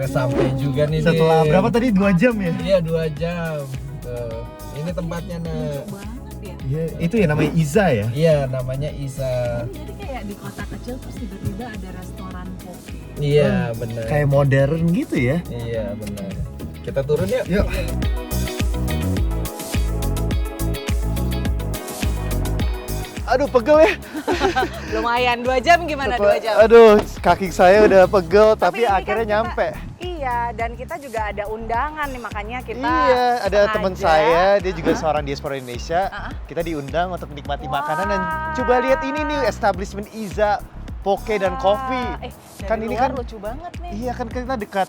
akhirnya sampai juga nih. Setelah berapa tadi? 2 jam ya? Iya 2 jam. Ini tempatnya Lucu banget ya. Iya, itu ya namanya Iza ya? Iya namanya Isa. Jadi kayak di kota kecil terus tiba-tiba ada restoran poke. Iya benar. Kayak modern gitu ya? Iya benar. Kita turun yuk. Yuk. Aduh, pegel ya. Lumayan 2 jam gimana 2 jam? Aduh, kaki saya udah pegel tapi ini kan akhirnya kita- nyampe. Iya, dan kita juga ada undangan nih makanya kita Iya, ada sengaja- teman saya, dia juga seorang diaspora Indonesia. Kita diundang untuk menikmati makanan dan coba lihat ini nih establishment Iza Poke dan Coffee. Kan ini luar kan lucu banget nih. Iya kan kita dekat,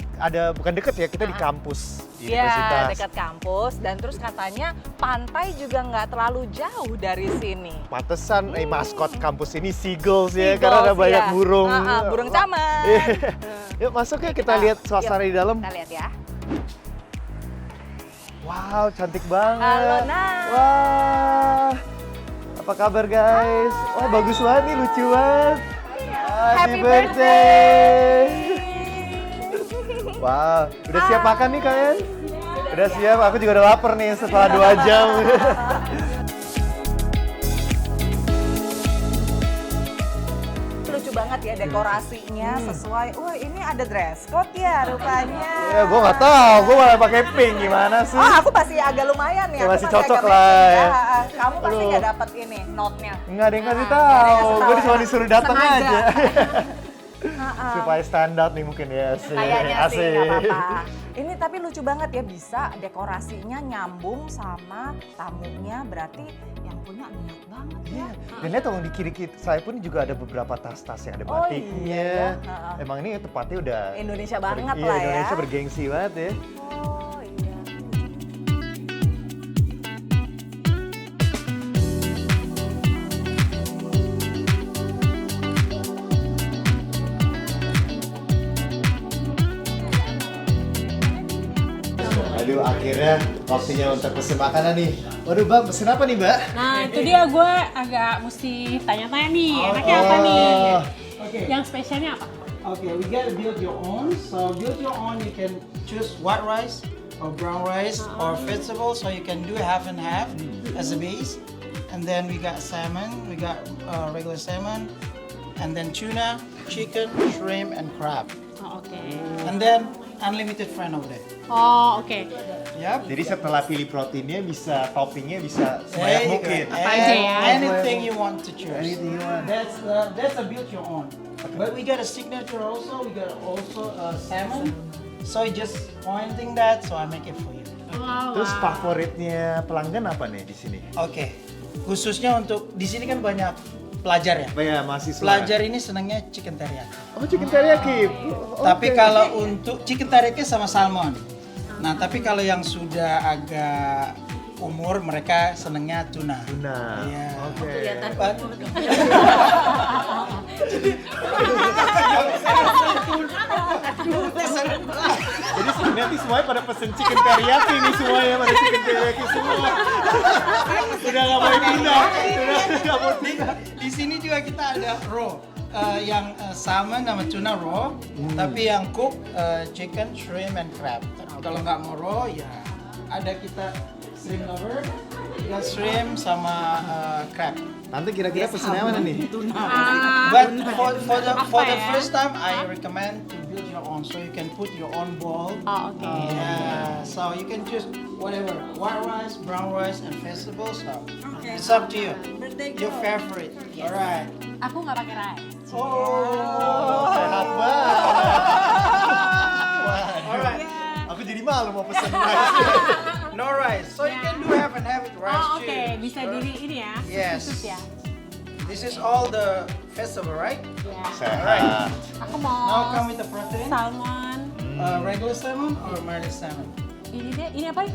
bukan dekat ya, kita di kampus Iya, universitas. dekat kampus dan terus katanya pantai juga nggak terlalu jauh dari sini. Pantesan maskot kampus ini seagulls ya, Seagulls, karena ada banyak iya. burung. Burung camer. Iya. Yuk masuk ya, kita lihat suasana di dalam. Kita lihat ya. Wow, cantik banget. Halo, Nah. Wah, apa kabar guys? Wah, bagus banget nih, lucu banget. Happy birthday. Wah, udah siap makan nih kalian? Udah siap, aku juga udah lapar nih setelah 2 jam. Lucu banget ya dekorasinya sesuai. Wah, ini ada dress code ya rupanya. Ya, gue nggak tahu, gue malah pakai pink, gimana sih? Oh, aku masih agak lumayan ya. Ya, aku masih cocok agak lah matching ya. Kamu pasti Aduh. nggak dapet ini note-nya. Nggak ada yang ngasih Nggak ada yang tahu, ngasih gue tahu cuma ya. disuruh datang Sengaja. aja. Heeh. Supaya standar nih mungkin ya. Kayaknya sih nggak apa-apa. Ini tapi lucu banget ya, bisa dekorasinya nyambung sama tamunya, berarti yang punya niat banget ya. Dan lihat dong di kiri saya pun juga ada beberapa tas-tas yang ada Oh, batiknya. iya, heeh. Emang ini tempatnya udah Indonesia banget iya, lah ya. Indonesia bergengsi banget ya. Oh iya. Aduh, akhirnya waktunya untuk pesen makanan nih. Waduh, Mbak, pesen apa nih, Mbak? Nah itu dia gue agak mesti tanya-tanya nih, enaknya apa nih? Okay. Yang spesialnya apa? Okay, we gotta build your own. So build your own. You can choose white rice or brown rice or vegetable. So you can do half and half as a base. And then we got salmon. We got regular salmon. And then tuna, chicken, shrimp, and crab. Oh, oke. And then unlimited friend over there. Oh oke. Yep. Jadi setelah pilih proteinnya bisa toppingnya bisa There sebanyak you mungkin. go. Apa aja ya? Anything you want to choose. Anything you want. That's a build your own. But we got a signature also. We got also salmon. So you just pointing that, so I make it for you. Wow, Terus wow. favoritnya pelanggan apa nih di sini? Oke. Khususnya untuk di sini kan banyak pelajar ya. Ya, mahasiswa. Pelajar ini senangnya chicken teriyaki. Oh, chicken teriyaki. Tapi kalau untuk chicken teriyaki sama salmon. Nah, tapi kalau yang sudah agak umur mereka senangnya tuna. Tuna. Iya. Oke. But- Jadi sebenarnya nih semuanya pada pesen chicken teriyaki nih semuanya, pada chicken teriyaki semua. Udah nggak mau pindah. Udah nggak mau pindah. Di sini juga kita ada raw. Yang salmon sama tuna raw, tapi yang cook chicken, shrimp, and crab. Tapi kalau nggak mau raw ya ada kita shrimp lover, kita shrimp sama crab. Nanti kira-kira pesennya mana nih? But for the ya? first time, I recommend to build your own, so you can put your own bowl. Oh, oke. Yeah, so you can choose whatever, white rice, brown rice, and vegetables. So it's up to you. Your favorite. Alright. Aku nggak pakai rice. Oh, sehat banget. Alright. Aku jadi malu mau pesen. No rice. So you can do half and half with rice Oh oke, too. bisa Sure. di ini ya? Yes. Khusus ya? This is all the vegetable, right? Ya. Sehat. Aku Now mau come with the protein. salmon. Regular salmon or marinated salmon? Ini dia, ini apa?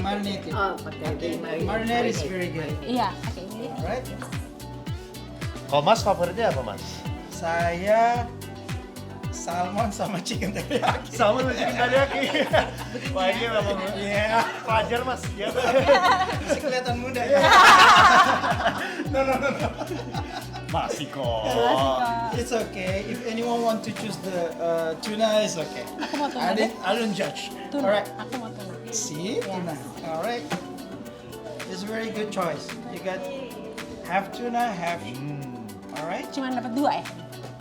Marinated. pakai Marinated is very good. Iya, oke ini dia. Alright. Kalau Mas favoritnya apa, Mas? Saya salmon sama chicken teriyaki. Sama sama chicken teriyaki. Wah, ini memang Iya. pelajar, Mas. Ya. Masih kelihatan muda ya. Masih kok. It's okay. If anyone want to choose the tuna, it's okay. Aku mau tuna deh. I don't judge. Tuna. Alright. Aku mau tuna. See, tuna. Alright. It's a very good choice. You got half tuna, half. Alright. Cuman dapat 2 ya?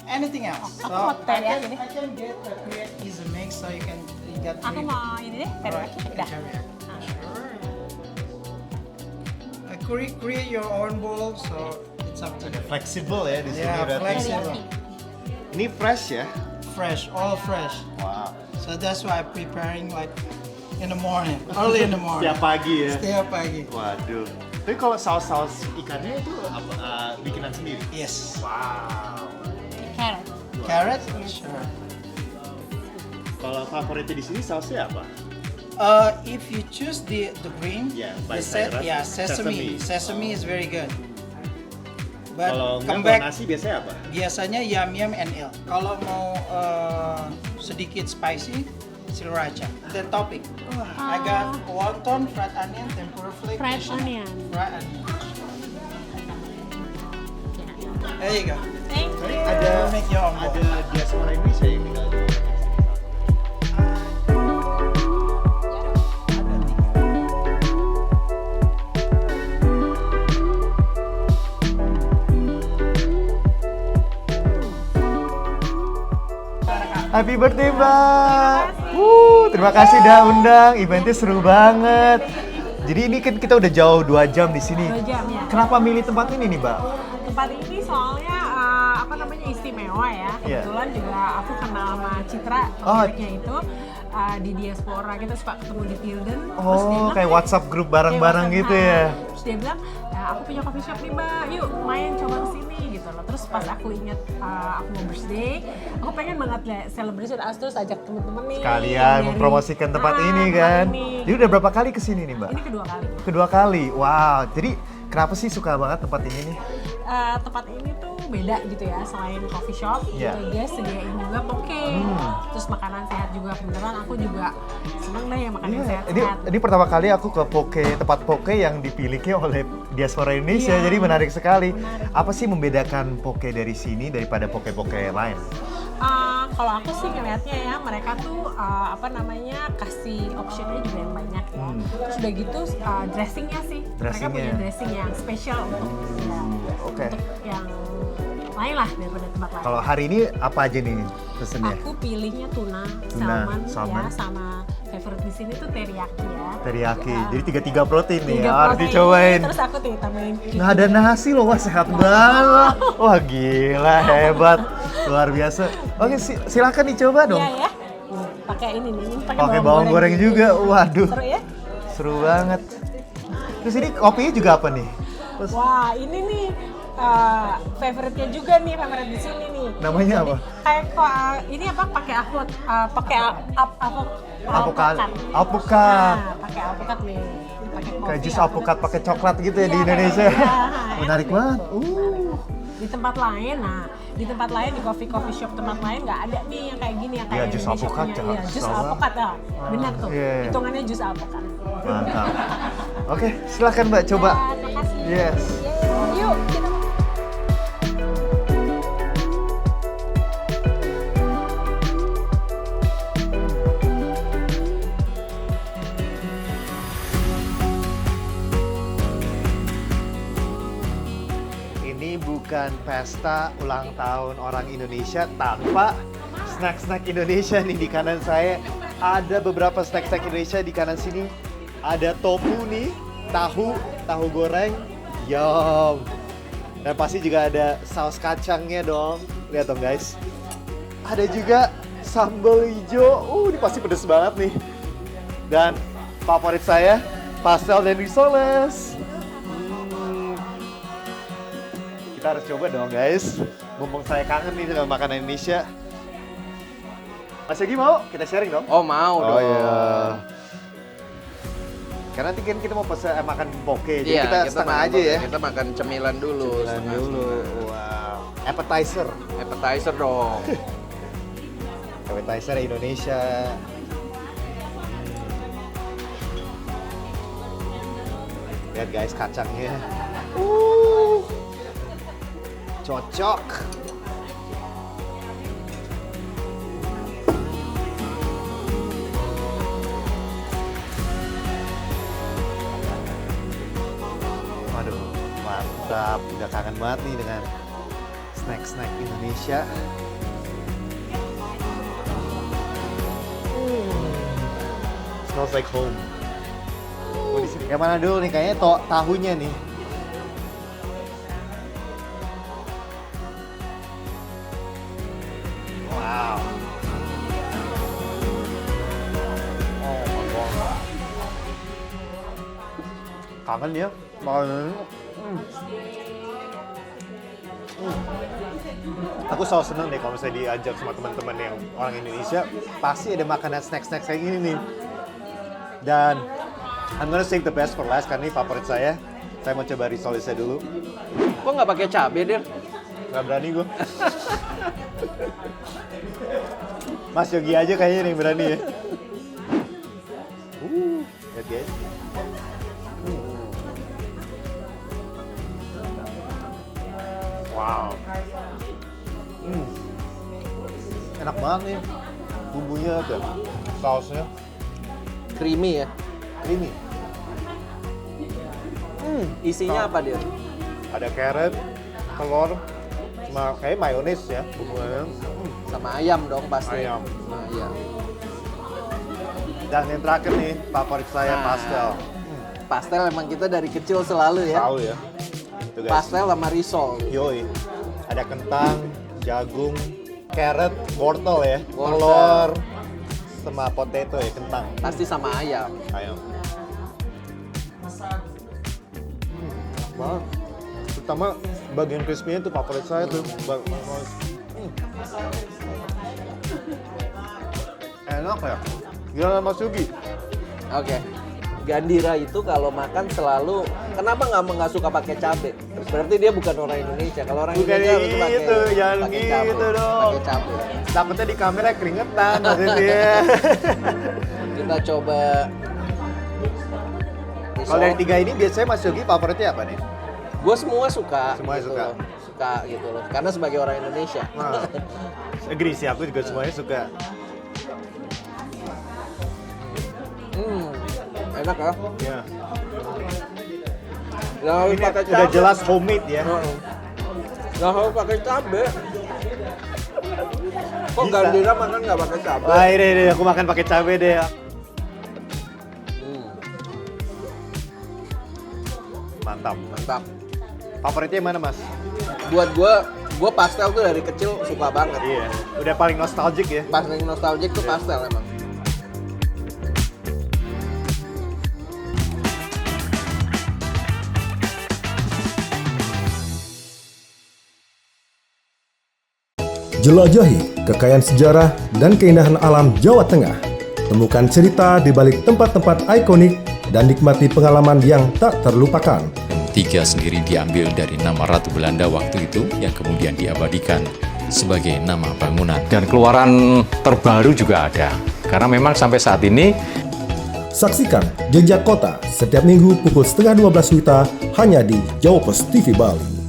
Anything else? Aku mau teriyaki deh. I can get a create is a mix, so you get Aku three. mau ini deh, teriyaki. Udah. Create your own bowl, so it's up to you. Fleksibel ya di sini Yeah, berarti. flexible. Ini fresh ya? Fresh, all fresh. Wow. So that's why I'm preparing like in the morning, early in the morning. Setiap pagi ya. Setiap pagi. Waduh. Tapi kalau saus-saus ikannya itu apa, bikinan sendiri? Yes. Wow. Carrot. Carrot? Sure. Kalau favoritnya di sini sausnya apa? If you choose the green, Yeah, the by sayur, sesame. sesame. Sesame is very good. But Kalau come enggak back, nasi biasanya apa? biasanya yam and eel. Kalau mau sedikit spicy, sriracha. Then topping. I got wonton, fried onion, tempura flake. Fried fish. onion. Fried onion. There you go. Thank you. Ada Make your own bowl. ada diaspora Indonesia yang tinggal di Happy birthday Mbak. Terima kasih udah undang. Eventnya seru banget. Jadi ini kan kita udah jauh 2 jam di sini. 2 jam ya. Kenapa milih tempat ini nih, Mbak? Tempat ini soalnya apa namanya istimewa ya. Iya. Kebetulan juga aku kenal sama Citra, Oh. pemiliknya itu di diaspora kita suka ketemu di Tilden. Terus dia Oh, bilang, kayak WhatsApp grup bareng-bareng kayak gitu WhatsApp. ya. Terus dia bilang, aku punya coffee shop nih Mbak, yuk main coba kesini gitu loh. Terus pas aku ingat aku mau birthday, aku pengen banget celebration terus ajak temen-temen nih. Kalian dari- mempromosikan tempat ini tempat kan. ini. Jadi udah berapa kali kesini nih, Mbak? Ini kedua kali. Kedua kali. Wow. Jadi kenapa sih suka banget tempat ini nih? Tempat ini tuh beda gitu ya, selain coffee shop, Iya. gitu, dia sediain juga poke, terus makanan sehat juga. Kebetulan aku juga seneng deh ya makanan Iya, sehat-sehat. ini pertama kali aku ke tempat poke yang dimiliki oleh diaspora Indonesia, Iya. jadi menarik sekali. Menarik. Apa sih membedakan poke dari sini daripada poke-poke lain? Kalau aku sih ngelihatnya ya, mereka tuh apa namanya kasih optionnya juga yang banyak ya. Terus udah gitu dressingnya sih, mereka Dressingnya. punya dressing yang spesial untuk Oke. untuk yang lain lah daripada tempat lain. Kalau hari ini apa aja nih pesennya? Aku pilihnya tuna, Tuna, salmon, salmon. ya, sama favorite di sini tuh teriyaki ya. Teriyaki. Ya. Jadi 3 protein nih. Tiga Harus protein, dicobain. Terus aku tambahin Nggak ada nasi loh, wah sehat banget. Wah gila, hebat. Luar biasa. Oke, silakan dicoba dong. Iya ya. Pakai ini nih, ini Pakai bawang goreng juga. Waduh. Seru ya? Seru banget. Terus ini kopinya juga apa nih? Terus Wah, ini nih favorite-nya juga nih, favorite di sini nih. namanya apa? Kayak kok ini apa? Pakai Alpukat. Nah, pakai alpukat nih. Pakai kopi. Kayak jus alpukat pakai coklat gitu ya di Iya, Indonesia. iya. Menarik banget. Di tempat lain, di tempat lain di coffee shop tempat lain nggak ada nih yang kayak gini yang Iya, kayak jus Indonesia alpukat, punya. jangan Iya, jus salah. alpukat ya, benar tuh. Iya, iya. Hitungannya jus alpukat. Mantap. Oke, silakan Mbak coba. Ya, makasih. Yes. Yuk, kita Ini bukan pesta ulang tahun orang Indonesia tanpa snack-snack Indonesia nih di kanan saya. Ada beberapa snack-snack Indonesia di kanan sini. Ada tofu nih, tahu goreng, yum. Dan pasti juga ada saus kacangnya dong. Lihat dong guys. Ada juga sambal hijau. Ini pasti pedes banget nih. Dan favorit saya, pastel dan risoles. Kita harus coba dong guys. Mumpung saya kangen nih sama makanan Indonesia. Mas Yogi mau? Kita sharing dong? Oh mau dong. iya. Karena nanti kan kita mau makan poke, jadi Iya, kita setengah makan aja ya. Kita makan cemilan dulu. Cemilan dulu. Wow. Appetizer. Appetizer dong. Appetizer Indonesia. Lihat guys kacangnya. Cocok. Waduh, mantap. Udah kangen banget nih dengan snack-snack Indonesia. Smells like home. Oh, di sini. Yang mana dulu nih? Kayaknya tahunya nih. Wow. Oh my god. Kangen ya? Aku selalu seneng deh kalau misalnya diajak sama teman-teman yang orang Indonesia, pasti ada makanan snack-snack kayak gini nih. Dan I'm gonna save the best for last karena ini favorit saya. Saya mau coba risolisnya dulu. Kok nggak pakai cabai, Dir? Gak berani gue. Mas Yogi aja kayaknya yang berani ya. Lihat guys. Wow. Enak banget nih. Bumbunya tuh, sausnya Creamy ya. creamy. Isinya apa, Dir? Ada carrot, telur, sama kayak mayones ya bumbunya. Sama ayam dong pasti. Ayam. Nah, iya. Dan yang terakhir nih, favorit saya Nah. pastel. Pastel emang kita dari kecil selalu ya. Tahu ya. Itu guys. Pastel sama risol. Yoi. Ada kentang, jagung, carrot, wortel ya, Wortel. telur, sama potato ya, kentang. Pasti sama ayam. Ayam. Banget. Terutama bagian crispy-nya tuh favorit saya tuh. Enak ya. Gila Mas Yogi. Oke. Gandira itu kalau makan selalu kenapa nggak suka pakai cabai? Berarti dia bukan orang Indonesia. Kalau orang Bukan Indonesia harus pakai gitu, jangan pakai gitu cabai. dong. Pakai cabai. Takutnya di kamera keringetan maksudnya dia. Kita coba. Kalau dari tiga ini biasanya Mas Yogi favoritnya apa nih? Gue semua suka. Semuanya gitu suka. loh. Suka gitu loh. Karena sebagai orang Indonesia. Nah, agree sih, aku juga semuanya suka. Enak ya. Ya. Nggak harus Ini pakai udah cabai. jelas homemade ya. Nggak harus pakai cabai. Kok Bisa. Gandira makan nggak pakai cabai? Wah, ini aku makan pakai cabai deh. Mantap. Mantap. Favoritnya yang mana, Mas? Buat gue pastel tuh dari kecil suka banget. Iya. Udah paling nostalgic ya. Paling nostalgic tuh pastel emang. Jelajahi kekayaan sejarah dan keindahan alam Jawa Tengah. Temukan cerita di balik tempat-tempat ikonik dan nikmati pengalaman yang tak terlupakan. Tiga sendiri diambil dari nama Ratu Belanda waktu itu yang kemudian diabadikan sebagai nama bangunan. Dan keluaran terbaru juga ada. Karena memang sampai saat ini Saksikan Jejak Kota setiap minggu pukul 11:30 WITA hanya di Jawa Post TV Bali.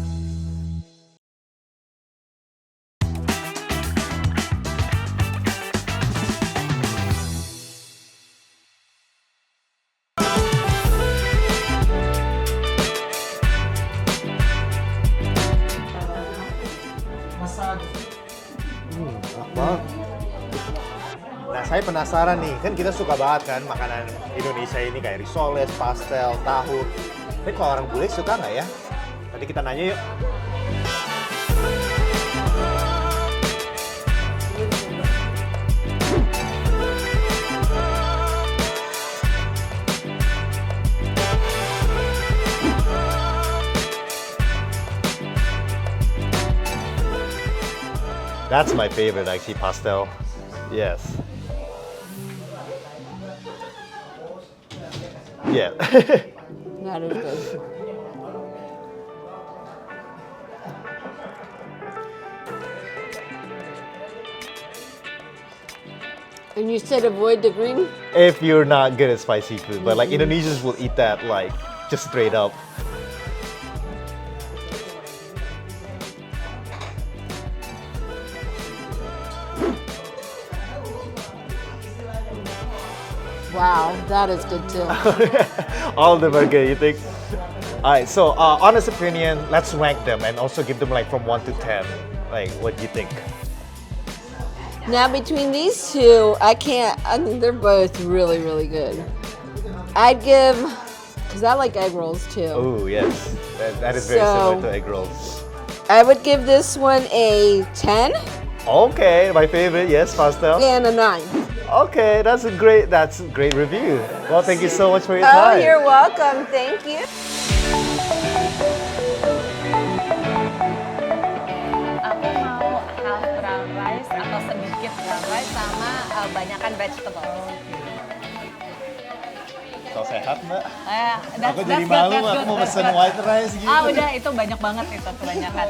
Enak banget. Nah, saya penasaran nih, kan kita suka banget kan makanan Indonesia ini kayak risoles, pastel, tahu. Tapi kalau orang bule suka nggak ya? Nanti kita nanya yuk. That's my favorite actually, pastel. Yes. Yeah. That is good. And you said avoid the green? If you're not good at spicy food, but like Indonesians will eat that like just straight up. Wow, that is good too. All of them are good, you think? Alright, so honest opinion, let's rank them and also give them like from 1 to 10. Like, what do you think? Now between these two, I think they're both really, really good. I'd give, because I like egg rolls too. Oh, yes. That is very So- similar to egg rolls. I would give this one a 10 Okay, my favorite, yes, pasta. and a 9. Okay, that's a great review. Well, thank you so much for your Oh, time. you're welcome. Thank you. Aku mau half brown rice atau sedikit brown rice sama banyakan vegetable. Kalau sehat, Mbak. Aku jadi malu, aku mau pesen white rice gitu. Udah itu banyak banget itu kebanyakan.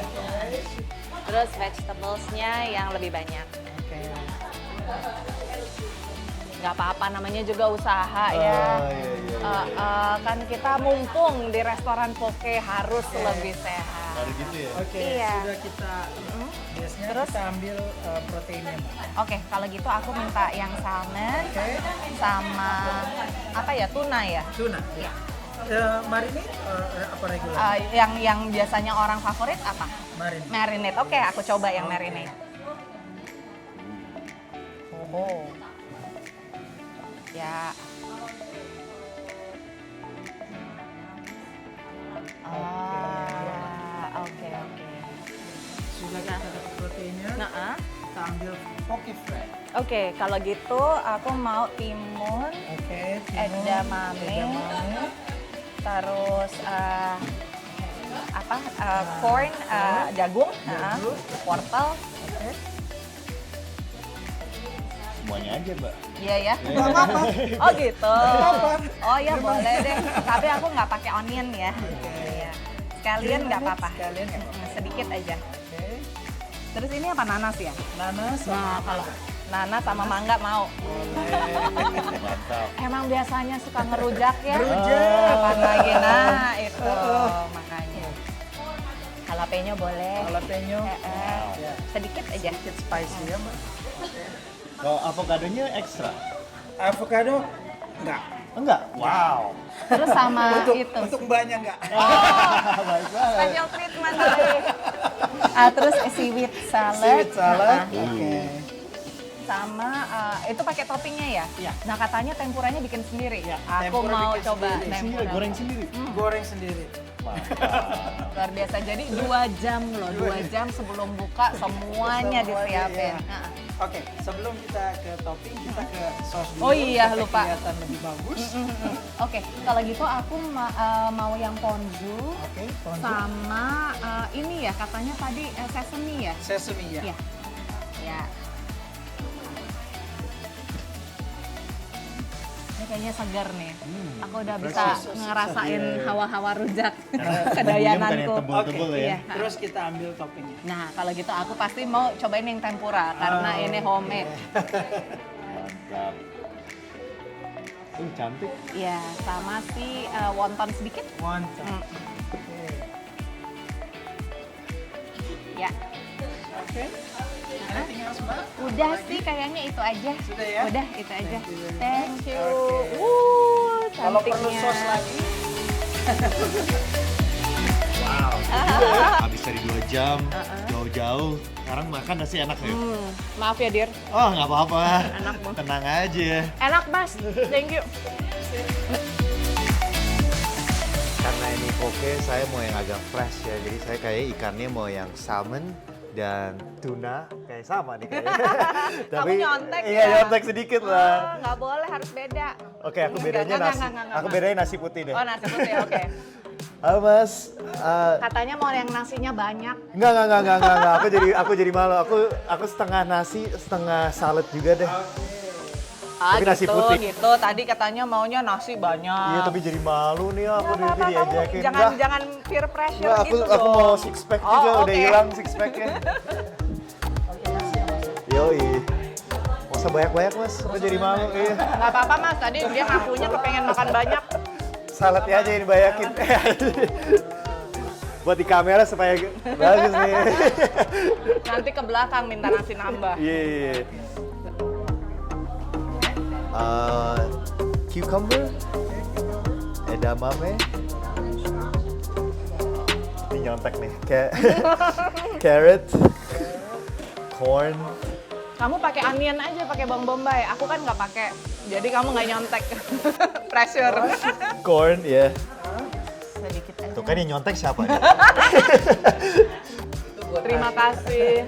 Terus vegetablesnya yang lebih banyak. Nggak apa-apa, namanya juga usaha ya. Kan kita mumpung di restoran poke harus lebih sehat. Harus gitu ya? Oke, Iya. sudah kita biasanya Terus? kita ambil proteinnya. Oke, kalau gitu aku minta yang salmon sama apa ya, tuna ya. Tuna. Iya. Marinade apa regular? Yang biasanya orang favorit apa? Marinade. Marinade. Oke, aku coba yang marinade. Oh. Ya. Oke. Sudah kita dapat proteinnya. Nah, Kita ambil poke fry. oke, kalau gitu aku mau timun, Oke. edamame, terus corn, jagung, wortel. Semuanya aja, Mbak. Iya ya. Nggak apa-apa. Oh gitu. Oh ya boleh deh. Tapi aku nggak pakai onion ya. Iya. Sekalian nggak apa-apa. Sekalian nggak apa-apa. Sedikit aja. Oke. Terus ini apa, nanas ya? Nanas. Nah kalau nanas sama mangga mau. Mantap. Emang biasanya suka ngerujak ya? Ngerujak. Kapan lagi? Nah itu makanya. Jalapeno boleh. Jalapeno. Ya. Sedikit aja. Sedikit spicy ya, Mbak. Kalau avokadonya ekstra? Avocado enggak. Enggak? Wow. Terus sama itu. Untuk mbaknya enggak. Baik banget. Special treatment dari. Terus seaweed salad. Seaweed salad. Nah, Oke. sama itu pakai toppingnya ya? Iya. Nah katanya tempuranya bikin sendiri. Iya, Aku tempura mau bikin coba sendiri. tempura. Goreng sendiri? Goreng sendiri. Luar biasa. Jadi 2 jam loh, 2 jam sebelum buka semuanya disiapin. iya. Nah. Oke, sebelum kita ke topping, kita ke saus dulu. Oh iya, supaya lupa. Kelihatan lebih bagus. Oke, kalau gitu aku mau yang ponzu Oke, ponzu. sama ini ya katanya tadi sesame ya? Sesame ya. Iya. Ya. Ini kayaknya segar nih. Aku udah bisa ngerasain hawa-hawa rujak kedayananku. tebel-tebel ya. Iya. Terus kita ambil toppingnya. Nah, kalau gitu aku pasti mau cobain yang tempura karena ini homemade. Mantap. Cantik. Iya, sama si wonton sedikit. Wonton. Mm. Ya. Oke. Anything else, Mbak? Udah sih kayaknya itu aja. Sudah ya? Udah itu aja. Thank you very Thank you. Oke. Kalau perlu Cantiknya. sos lagi, Wow. Habis dari 2 jam, jauh-jauh. Sekarang makan nasi enak ya? Maaf ya, Dir. Oh, nggak apa-apa. Enak, Bu. Tenang aja. Enak, Mas. Thank you. Karena ini poke, saya mau yang agak fresh ya. Jadi saya kayak ikannya mau yang salmon dan tuna. Kayak sama nih kayaknya. Kamu nyontek iya, ya? nyontek sedikit lah. Nggak boleh, harus beda. Oke, aku bedanya Enggak, nasi. enggak, Aku bedain nasi putih deh. Oh, nasi putih, oke. Halo Mas. Katanya mau yang nasinya banyak. Enggak. Aku jadi malu. Aku setengah nasi, setengah salad juga deh. Tapi nasi gitu, putih. gitu. Tadi katanya maunya nasi banyak. Iya, tapi jadi malu nih aku Nggak apa-apa, kamu diajakin. jangan peer pressure Enggak, gitu aku dong. mau six pack juga, Oh, udah oke. hilang six packnya. Yoi. Mau usah banyak-banyak Mas, aku jadi malu. Iya. Nggak apa-apa, Mas. Tadi dia ngakunya kepengen makan banyak. Saladnya aja ini banyakin. Buat di kamera supaya bagus nih. Nanti ke belakang minta nasi nambah. Iya. cucumber, edamame. Ini nyontek nih, kayak carrot, corn. Kamu pakai onion aja, pakai bawang bombay. Aku kan nggak pakai, jadi kamu nggak nyontek. Pressure. Corn, ya. Sedikit aja. Tuh kan yang nyontek siapa ya? Terima kasih.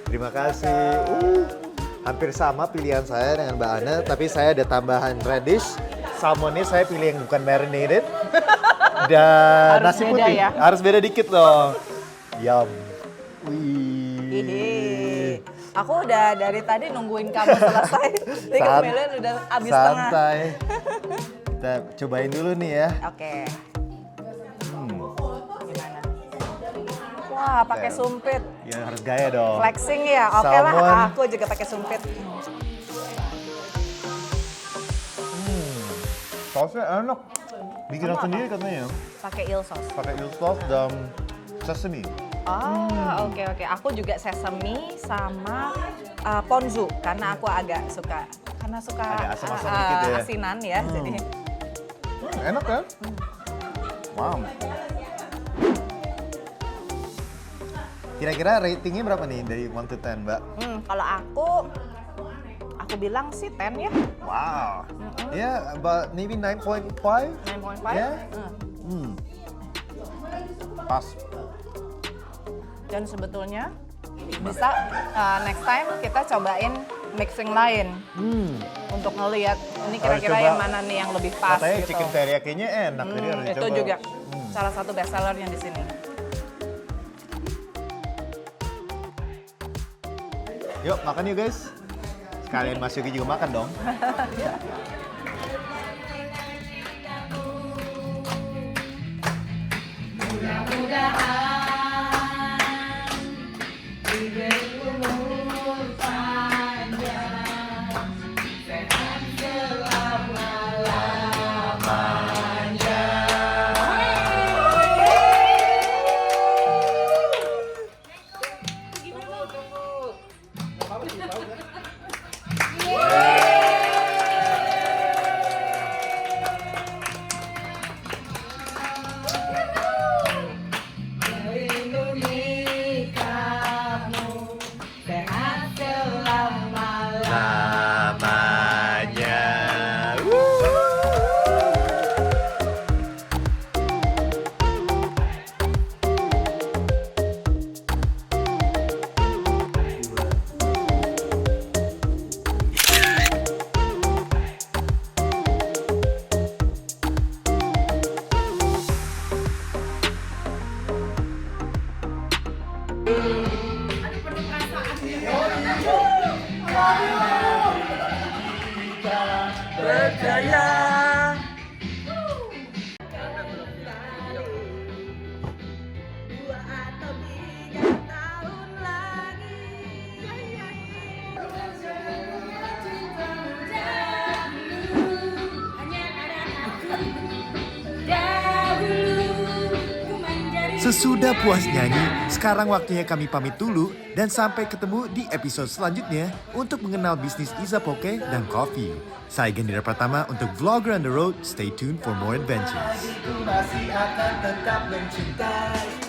Terima kasih. Hampir sama pilihan saya dengan Mbak Ana, tapi saya ada tambahan radish. Salmonnya saya pilih yang bukan marinated. Dan Harus nasi beda putih. ya? Harus beda dikit dong. Yum. Wih. Ide. Aku udah dari tadi nungguin kamu selesai. Tapi kemarin udah habis setengah. Santai. Kita cobain dulu nih ya. Oke. Gimana? Wah, pakai sumpit. Ya harus gaya dong. Flexing ya. Oke lah, Salmon. aku juga pakai sumpit. Sausnya enak. Bikinan sendiri katanya. Pakai eel sauce. Pakai eel sauce dan sesame. Oh, oke. Aku juga sesame sama ponzu karena aku agak suka Agak asam-asam dikit ya. asinan ya. Jadi Enak kan? Wow. Kira-kira ratingnya berapa nih dari 1 to 10, Mbak? kalau aku bilang sih 10 ya. Wow. Yeah, but maybe 9.5? 9.5. Yeah? Pas. Dan sebetulnya bisa next time kita cobain mixing lain untuk ngelihat ini kira-kira coba. yang mana nih yang lebih pas Katanya gitu. chicken teriyaki-nya enak, jadi harus Itu dicoba. juga salah satu best sellernya di sini. Yuk, makan yuk guys. Sekalian Mas Yogi juga makan dong. Sesudah puas nyanyi, sekarang waktunya kami pamit dulu dan sampai ketemu di episode selanjutnya untuk mengenal bisnis Izapoke dan Coffee. Saya Gendera Pratama untuk Vlogger on the Road. Stay tuned for more adventures. Masih akan tetap mencintai